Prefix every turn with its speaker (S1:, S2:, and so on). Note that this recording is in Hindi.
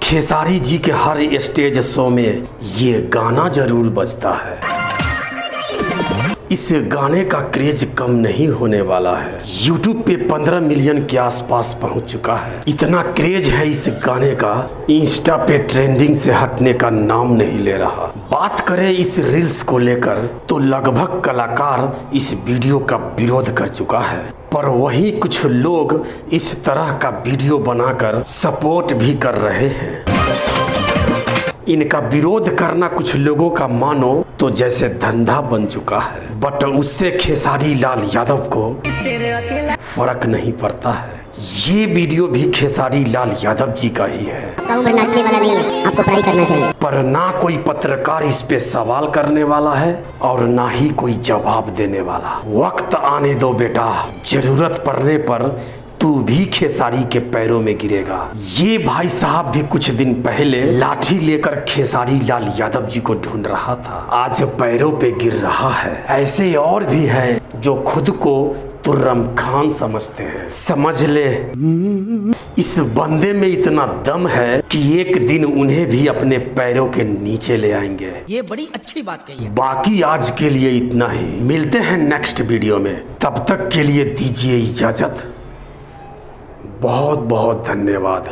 S1: खेसारी जी के हर स्टेज शो में ये गाना जरूर बजता है। इस गाने का क्रेज कम नहीं होने वाला है। YouTube पे 15 मिलियन के आसपास पहुंच चुका है। इतना क्रेज है इस गाने का, इंस्टा पे ट्रेंडिंग से हटने का नाम नहीं ले रहा। बात करें इस रील्स को लेकर तो लगभग कलाकार इस वीडियो का विरोध कर चुका है, पर वही कुछ लोग इस तरह का वीडियो बनाकर सपोर्ट भी कर रहे हैं। इनका विरोध करना कुछ लोगों का मानो तो जैसे धंधा बन चुका है, बट उससे खेसारी लाल यादव को फर्क नहीं पड़ता है। ये वीडियो भी खेसारी लाल यादव जी का ही है।
S2: नाचने वाला नहीं है, आपको पढ़ाई करना चाहिए।
S1: पर ना कोई पत्रकार इस पे सवाल करने वाला है और ना ही कोई जवाब देने वाला। वक्त आने दो बेटा, जरूरत पड़ने पर तू भी खेसारी के पैरों में गिरेगा। ये भाई साहब भी कुछ दिन पहले लाठी लेकर खेसारी लाल यादव जी को ढूंढ रहा था, आज पैरों पे गिर रहा है। ऐसे और भी हैं जो खुद को तुर्रम खान समझते हैं। समझ ले, इस बंदे में इतना दम है कि एक दिन उन्हें भी अपने पैरों के नीचे ले आएंगे।
S3: ये बड़ी अच्छी बात कही है।
S1: बाकी आज के लिए इतना ही, मिलते हैं नेक्स्ट वीडियो में। तब तक के लिए दीजिए इजाजत। बहुत बहुत धन्यवाद।